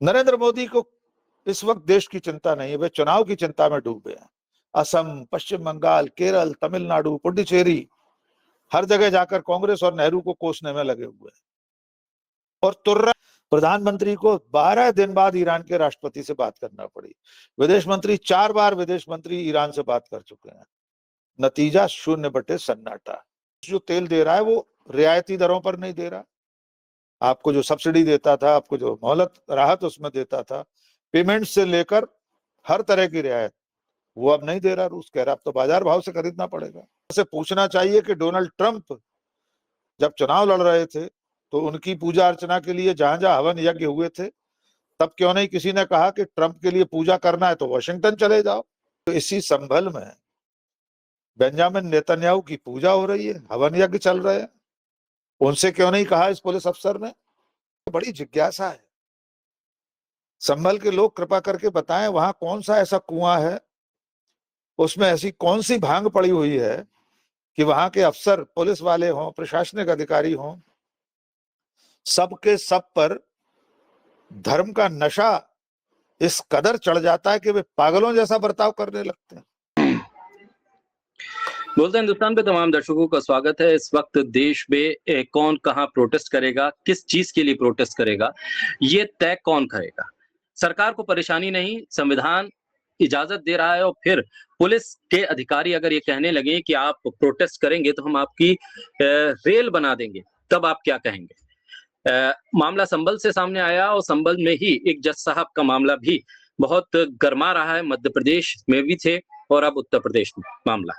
नरेंद्र मोदी को इस वक्त देश की चिंता नहीं है, वे चुनाव की चिंता में डूबे हैं। असम, पश्चिम बंगाल, केरल, तमिलनाडु, पुडुचेरी, हर जगह जाकर कांग्रेस और नेहरू को कोसने में लगे हुए हैं। और तुर्रा प्रधानमंत्री को 12 दिन बाद ईरान के राष्ट्रपति से बात करना पड़ी। विदेश मंत्री 4 बार विदेश मंत्री ईरान से बात कर चुके हैं। नतीजा 0/सन्नाटा। जो तेल दे रहा है वो रियायती दरों पर नहीं दे रहा। आपको जो सब्सिडी देता था, आपको जो मोहलत राहत उसमें देता था, पेमेंट से लेकर हर तरह की रियायत, वो अब नहीं दे रहा। रूस कह रहा अब तो बाजार भाव से खरीदना पड़ेगा। से पूछना चाहिए कि डोनाल्ड ट्रंप जब चुनाव लड़ रहे थे तो उनकी पूजा अर्चना के लिए जहां जहां हवन यज्ञ हुए थे, तब क्यों नहीं किसी ने कहा कि ट्रंप के लिए पूजा करना है तो वॉशिंगटन चले जाओ। तो इसी संभल में बेंजामिन नेतन्याहू की पूजा हो रही है, हवन यज्ञ चल रहे हैं, उनसे क्यों नहीं कहा इस पुलिस अफसर ने? बड़ी जिज्ञासा है। संभल के लोग कृपा करके बताएं वहां कौन सा ऐसा कुआं है, उसमें ऐसी कौन सी भांग पड़ी हुई है कि वहां के अफसर, पुलिस वाले हों, प्रशासनिक अधिकारी हों, सबके सब पर धर्म का नशा इस कदर चढ़ जाता है कि वे पागलों जैसा बर्ताव करने लगते हैं। बोलते हिंदुस्तान पे तमाम दर्शकों का स्वागत है। इस वक्त देश में कौन कहां प्रोटेस्ट करेगा, किस चीज के लिए प्रोटेस्ट करेगा, ये तय कौन करेगा। सरकार को परेशानी नहीं, संविधान इजाजत दे रहा है। और फिर पुलिस के अधिकारी अगर ये कहने लगे कि आप प्रोटेस्ट करेंगे तो हम आपकी रेल बना देंगे, तब आप क्या कहेंगे? मामला संभल से सामने आया और संभल में ही एक जज साहब का मामला भी बहुत गर्मा रहा है। मध्य प्रदेश में भी थे और अब उत्तर प्रदेश में मामला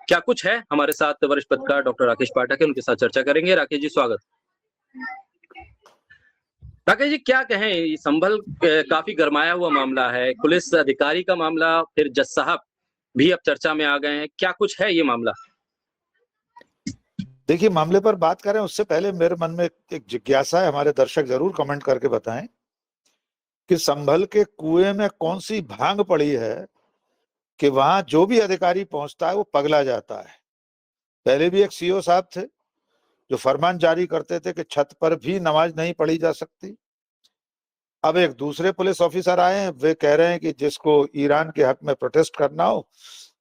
क्या कुछ है। हमारे साथ वरिष्ठ पत्रकार डॉक्टर राकेश पाठक है, उनके साथ चर्चा करेंगे। राकेश जी स्वागत। राकेश जी क्या कहें, ये संभल काफी गरमाया हुआ मामला है, पुलिस अधिकारी का मामला, फिर जज साहब भी अब चर्चा में आ गए हैं, क्या कुछ है ये मामला? देखिए, मामले पर बात करें उससे पहले मेरे मन में एक जिज्ञासा है, हमारे दर्शक जरूर कमेंट करके बताएं कि संभल के कुएं में कौन सी भांग पड़ी है कि वहां जो भी अधिकारी पहुंचता है वो पगला जाता है। पहले भी एक सीओ साहब थे जो फरमान जारी करते थे कि छत पर भी नमाज नहीं पढ़ी जा सकती। अब एक दूसरे पुलिस ऑफिसर आए हैं, वे कह रहे हैं कि जिसको ईरान के हक में प्रोटेस्ट करना हो,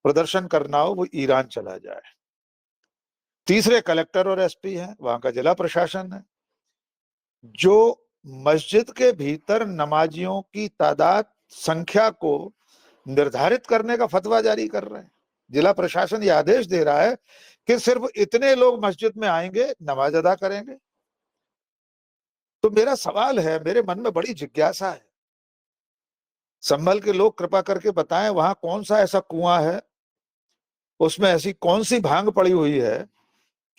प्रदर्शन करना हो, वो ईरान चला जाए। तीसरे कलेक्टर और एसपी हैं, वहां का जिला प्रशासन है जो मस्जिद के भीतर नमाजियों की तादाद, संख्या को निर्धारित करने का फतवा जारी कर रहे हैं। जिला प्रशासन यह आदेश दे रहा है कि सिर्फ इतने लोग मस्जिद में आएंगे, नमाज अदा करेंगे। तो मेरा सवाल है, मेरे मन में बड़ी जिज्ञासा है, संभल के लोग कृपा करके बताएं वहां कौन सा ऐसा कुआं है, उसमें ऐसी कौन सी भांग पड़ी हुई है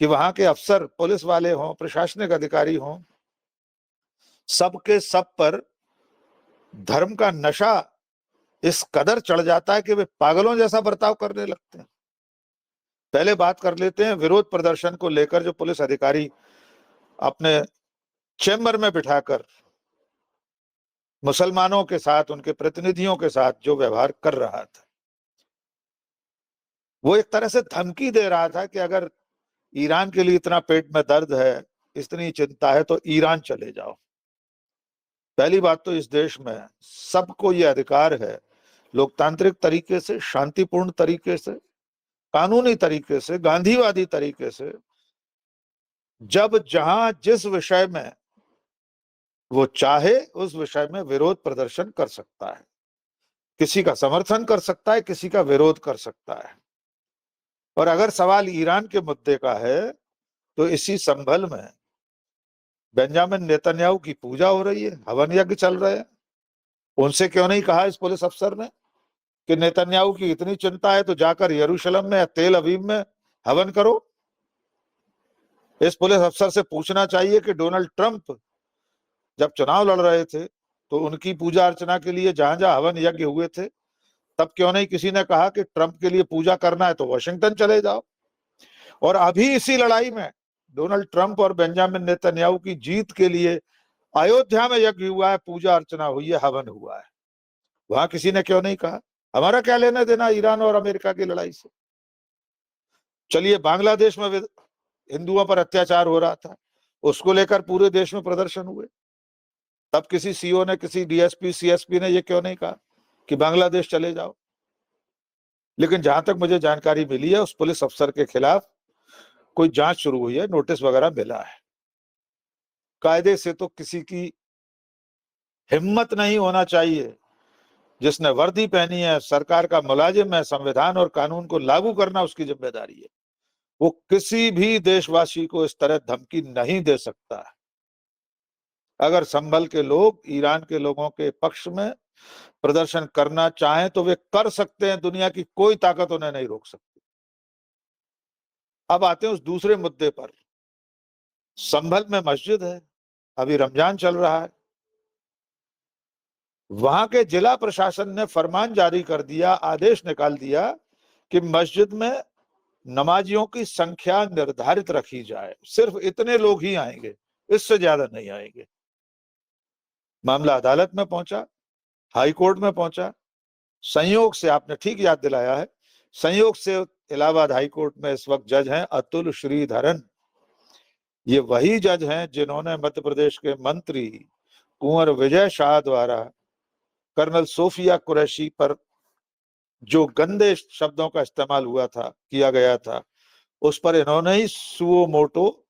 कि वहां के अफसर, पुलिस वाले हों, प्रशासनिक अधिकारी हों, सबके सब पर धर्म का नशा इस कदर चढ़ जाता है कि वे पागलों जैसा बर्ताव करने लगते हैं। पहले बात कर लेते हैं विरोध प्रदर्शन को लेकर जो पुलिस अधिकारी अपने चेंबर में बिठाकर मुसलमानों के साथ, उनके प्रतिनिधियों के साथ जो व्यवहार कर रहा था, वो एक तरह से धमकी दे रहा था कि अगर ईरान के लिए इतना पेट में दर्द है, इतनी चिंता है, तो ईरान चले जाओ। पहली बात तो इस देश में सबको ये अधिकार है लोकतांत्रिक तरीके से, शांतिपूर्ण तरीके से, कानूनी तरीके से, गांधीवादी तरीके से, जब जहां जिस विषय में वो चाहे उस विषय में विरोध प्रदर्शन कर सकता है। किसी का समर्थन कर सकता है, किसी का विरोध कर सकता है। और अगर सवाल ईरान के मुद्दे का है तो इसी संभल में बेंजामिन नेतन्याहू की पूजा हो रही है, हवन यज्ञ चल रहे हैं, उनसे क्यों नहीं कहा इस पुलिस अफसर ने कि नेतन्याहू की इतनी चिंता है तो जाकर यरूशलेम में या तेल अवीव में हवन करो? इस पुलिस अफसर से पूछना चाहिए कि डोनाल्ड ट्रंप जब चुनाव लड़ रहे थे तो उनकी पूजा अर्चना के लिए जहां जहां हवन यज्ञ हुए थे, तब क्यों नहीं किसी ने कहा कि ट्रंप के लिए पूजा करना है तो वॉशिंगटन चले जाओ। और अभी इसी लड़ाई में डोनाल्ड ट्रंप और बेंजामिन नेतन्याहू की जीत के लिए अयोध्या में यज्ञ हुआ है, पूजा अर्चना हुई है, हवन हुआ है, वहां किसी ने क्यों नहीं कहा? हमारा क्या लेना देना ईरान और अमेरिका की लड़ाई से? चलिए, बांग्लादेश में हिंदुओं पर अत्याचार हो रहा था, उसको लेकर पूरे देश में प्रदर्शन हुए। तब किसी सीओ ने, किसी डीएसपी सीएसपी ने ये क्यों नहीं कहा कि बांग्लादेश चले जाओ? लेकिन जहां तक मुझे जानकारी मिली है, उस पुलिस अफसर के खिलाफ कोई जांच शुरू हुई है, नोटिस वगैरह मिला है। कायदे से तो किसी की हिम्मत नहीं होना चाहिए, जिसने वर्दी पहनी है, सरकार का मुलाजिम है, संविधान और कानून को लागू करना उसकी जिम्मेदारी है, वो किसी भी देशवासी को इस तरह धमकी नहीं दे सकता है। अगर संभल के लोग ईरान के लोगों के पक्ष में प्रदर्शन करना चाहें तो वे कर सकते हैं, दुनिया की कोई ताकत उन्हें नहीं रोक सकती। अब आते हैं उस दूसरे मुद्दे पर। संभल में मस्जिद है, अभी रमजान चल रहा है, वहां के जिला प्रशासन ने फरमान जारी कर दिया, आदेश निकाल दिया कि मस्जिद में नमाजियों की संख्या निर्धारित रखी जाए, सिर्फ इतने लोग ही आएंगे, इससे ज्यादा नहीं आएंगे। मामला अदालत में पहुंचा, हाई कोर्ट में पहुंचा। संयोग से, आपने ठीक याद दिलाया है, संयोग से इलाहाबाद हाई कोर्ट में इस वक्त जज हैं अतुल श्रीधरन। ये वही जज हैं जिन्होंने मध्य प्रदेश के मंत्री कुंवर विजय शाह द्वारा कर्नल सोफिया कुरैशी पर जो गंदे शब्दों का इस्तेमाल हुआ था, किया गया था, उस पर इन्होंने ही सुओ मोटो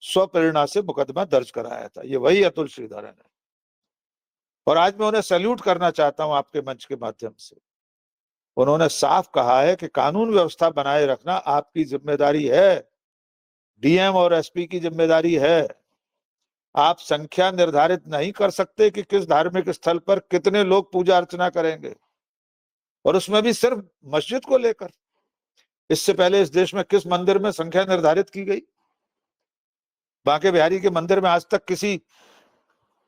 स्वप्रेरणा से मुकदमा दर्ज कराया था। ये वही अतुल श्रीधरन है। और आज मैं उन्हें सैल्यूट करना चाहता हूं आपके मंच के माध्यम से। उन्होंने साफ कहा है कि कानून व्यवस्था बनाए रखना आपकी जिम्मेदारी है, डीएम और एसपी की जिम्मेदारी है। आप संख्या निर्धारित नहीं कर सकते कि किस धार्मिक स्थल पर कितने लोग पूजा अर्चना करेंगे, और उसमें भी सिर्फ मस्जिद को लेकर। इससे पहले इस देश में किस मंदिर में संख्या निर्धारित की गई? बांके बिहारी के मंदिर में आज तक किसी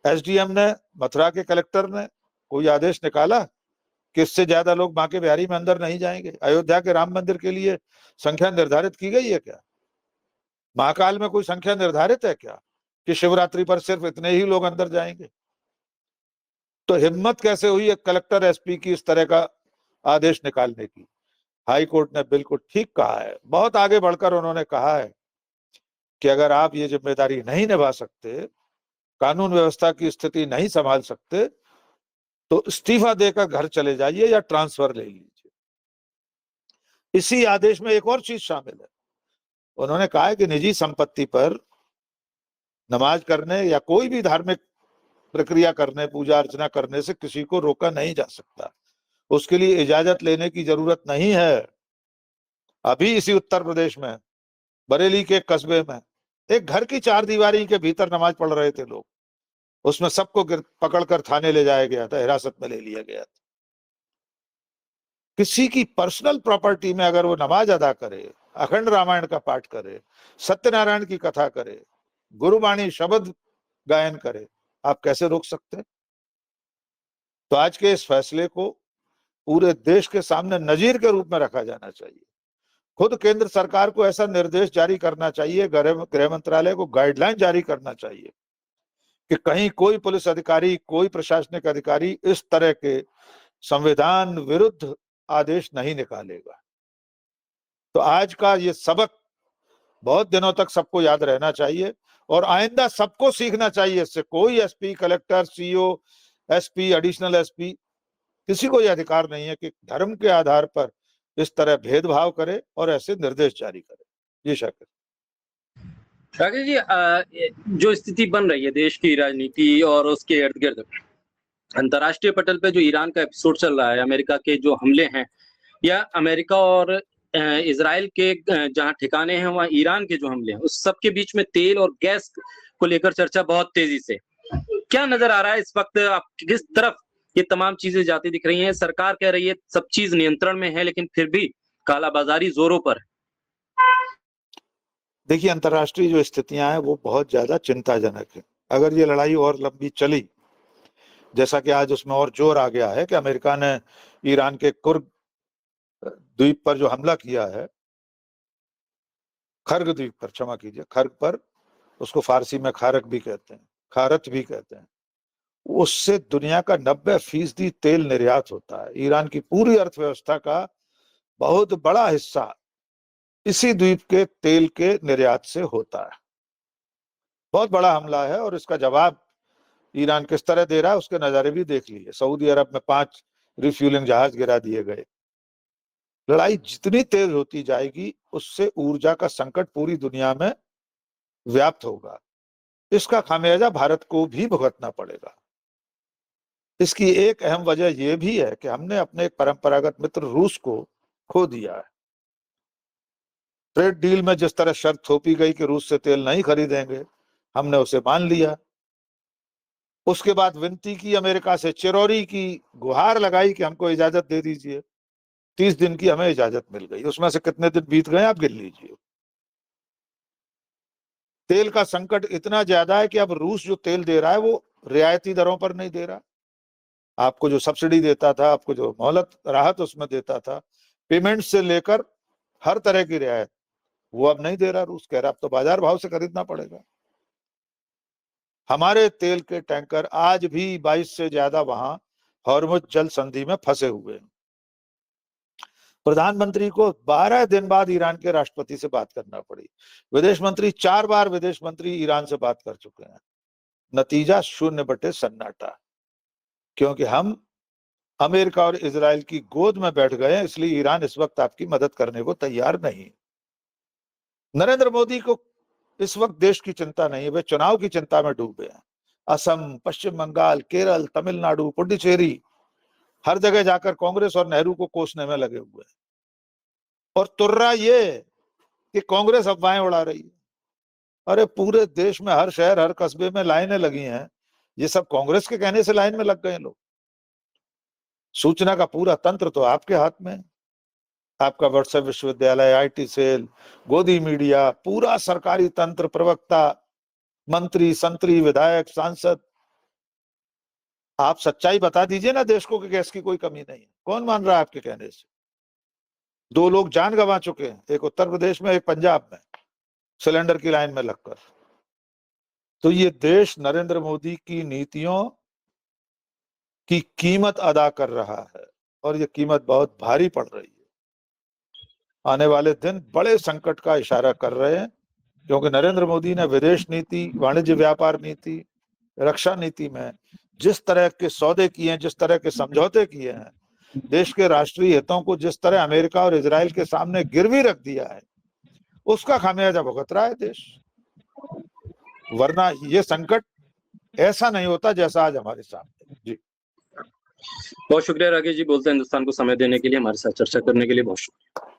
एसडीएम ने, मथुरा के कलेक्टर ने कोई आदेश निकाला कि इससे ज्यादा लोग बांके बिहारी में अंदर नहीं जाएंगे? अयोध्या के राम मंदिर के लिए संख्या निर्धारित की गई है क्या? महाकाल में कोई संख्या निर्धारित है क्या कि शिवरात्रि पर सिर्फ इतने ही लोग अंदर जाएंगे? तो हिम्मत कैसे हुई एक कलेक्टर एसपी की इस तरह का आदेश निकालने की? हाई कोर्ट ने बिल्कुल ठीक कहा है, बहुत आगे बढ़कर उन्होंने कहा है कि अगर आप ये जिम्मेदारी नहीं निभा सकते, कानून व्यवस्था की स्थिति नहीं संभाल सकते, तो इस्तीफा देकर घर चले जाइए या ट्रांसफर ले लीजिए। इसी आदेश में एक और चीज शामिल है। उन्होंने कहा है कि निजी संपत्ति पर नमाज करने या कोई भी धार्मिक प्रक्रिया करने, पूजा अर्चना करने से किसी को रोका नहीं जा सकता, उसके लिए इजाजत लेने की जरूरत नहीं है। अभी इसी उत्तर प्रदेश में बरेली के कस्बे में एक घर की चार दीवारी के भीतर नमाज पढ़ रहे थे लोग, उसमें सबको पकड़कर थाने ले जाया गया था, हिरासत में ले लिया गया था। किसी की पर्सनल प्रॉपर्टी में अगर वो नमाज अदा करे, अखंड रामायण का पाठ करे, सत्यनारायण की कथा करे, गुरुवाणी शब्द गायन करे, आप कैसे रोक सकते हैं? तो आज के इस फैसले को पूरे देश के सामने नजीर के रूप में रखा जाना चाहिए। खुद केंद्र सरकार को ऐसा निर्देश जारी करना चाहिए, गृह मंत्रालय को गाइडलाइन जारी करना चाहिए कि कहीं कोई पुलिस अधिकारी, कोई प्रशासनिक अधिकारी इस तरह के संविधान विरुद्ध आदेश नहीं निकालेगा। तो आज का ये सबक बहुत दिनों तक सबको याद रहना चाहिए और आइंदा सबको सीखना चाहिए इससे। कोई SP, collector, CO, SP, additional SP, किसी को यह अधिकार नहीं है कि धर्म के आधार पर इस तरह भेदभाव करे और ऐसे निर्देश जारी करे। जी शाकिर। राकेश जी, जो स्थिति बन रही है देश की राजनीति और उसके इर्द-गिर्द, अंतर्राष्ट्रीय पटल पे जो ईरान का एपिसोड चल रहा है, अमेरिका के जो हमले हैं, या अमेरिका और इज़राइल के जहाँ ठिकाने हैं वहाँ ईरान के जो हमले हैं, उस सब के बीच में तेल और गैस को लेकर चर्चा बहुत तेजी से। क्या नजर आ रहा है इस वक्त, आप किस तरफ ये तमाम चीजें जाती दिख रही हैं? सरकार कह रही है सब चीज नियंत्रण में है, लेकिन फिर भी कालाबाजारी जोरों पर है। देखिए, अंतर्राष्ट्रीय जो स्थितियां हैं वो बहुत ज्यादा चिंताजनक है। अगर ये लड़ाई और लंबी चली, जैसा कि आज उसमें और जोर आ गया है कि अमेरिका ने ईरान के कुर्ग द्वीप पर जो हमला किया है, खर्ग द्वीप पर, क्षमा कीजिए, खर्ग पर, उसको फारसी में खारक भी कहते हैं, खारत भी कहते हैं, उससे दुनिया का 90% तेल निर्यात होता है। ईरान की पूरी अर्थव्यवस्था का बहुत बड़ा हिस्सा इसी द्वीप के तेल के निर्यात से होता है। बहुत बड़ा हमला है और इसका जवाब ईरान किस तरह दे रहा है उसके नजारे भी देख लिए। सऊदी अरब में 5 रिफ्यूलिंग जहाज गिरा दिए गए। लड़ाई जितनी तेज होती जाएगी उससे ऊर्जा का संकट पूरी दुनिया में व्याप्त होगा। इसका खामियाजा भारत को भी भुगतना पड़ेगा। इसकी एक अहम वजह यह भी है कि हमने अपने एक परंपरागत मित्र रूस को खो दिया है। ट्रेड डील में जिस तरह शर्त थोपी गई कि रूस से तेल नहीं खरीदेंगे, हमने उसे मान लिया। उसके बाद विनती की अमेरिका से, चिरौरी की, गुहार लगाई कि हमको इजाजत दे दीजिए। 30 दिन की हमें इजाजत मिल गई। उसमें से कितने दिन बीत गए आप गिन लीजिए। तेल का संकट इतना ज्यादा है कि अब रूस जो तेल दे रहा है वो रियायती दरों पर नहीं दे रहा। आपको जो सब्सिडी देता था, आपको जो मोहलत राहत उसमें देता था, पेमेंट से लेकर हर तरह की रियायत, वो अब नहीं दे रहा रूस। कह रहा अब तो बाजार भाव से खरीदना पड़ेगा। हमारे तेल के टैंकर आज भी 22 से ज्यादा वहां हॉर्मुज जल संधि में फंसे हुए हैं। प्रधानमंत्री को 12 दिन बाद ईरान के राष्ट्रपति से बात करना पड़ी। विदेश मंत्री 4 बार विदेश मंत्री ईरान से बात कर चुके हैं। नतीजा 0/सन्नाटा। क्योंकि हम अमेरिका और इजराइल की गोद में बैठ गए हैं, इसलिए ईरान इस वक्त आपकी मदद करने को तैयार नहीं। नरेंद्र मोदी को इस वक्त देश की चिंता नहीं है, वे चुनाव की चिंता में डूबे हैं। असम, पश्चिम बंगाल, केरल, तमिलनाडु, पुडुचेरी, हर जगह जाकर कांग्रेस और नेहरू को कोसने में लगे हुए हैं। और तुर्रा ये कि कांग्रेस अफवाहें उड़ा रही है। अरे पूरे देश में हर शहर, हर कस्बे में लाइनें लगी हैं। ये सब कांग्रेस के कहने से लाइन में लग गए लोग। सूचना का पूरा तंत्र तो आपके हाथ में है। आपका व्हाट्सएप विश्वविद्यालय, आईटी सेल, गोदी मीडिया, पूरा सरकारी तंत्र, प्रवक्ता, मंत्री, संतरी, विधायक, सांसद। आप सच्चाई बता दीजिए ना देश को कि गैस की कोई कमी नहीं है। कौन मान रहा है आपके कहने से? 2 लोग जान गंवा चुके हैं, एक उत्तर प्रदेश में, एक पंजाब में, सिलेंडर की लाइन में लगकर। तो ये देश नरेंद्र मोदी की नीतियों की कीमत अदा कर रहा है और ये कीमत बहुत भारी पड़ रही है। आने वाले दिन बड़े संकट का इशारा कर रहे हैं, क्योंकि नरेंद्र मोदी ने विदेश नीति, वाणिज्य व्यापार नीति, रक्षा नीति में जिस तरह के सौदे किए हैं, जिस तरह के समझौते किए हैं, देश के राष्ट्रीय हितों को जिस तरह अमेरिका और इजराइल के सामने गिरवी रख दिया है, उसका खामियाजा भुगत रहा है देश। वरना ये संकट ऐसा नहीं होता जैसा आज हमारे सामने। जी, बहुत शुक्रिया राकेश जी, बोलते हैं हिंदुस्तान को समय देने के लिए, हमारे साथ चर्चा करने के लिए बहुत शुक्रिया।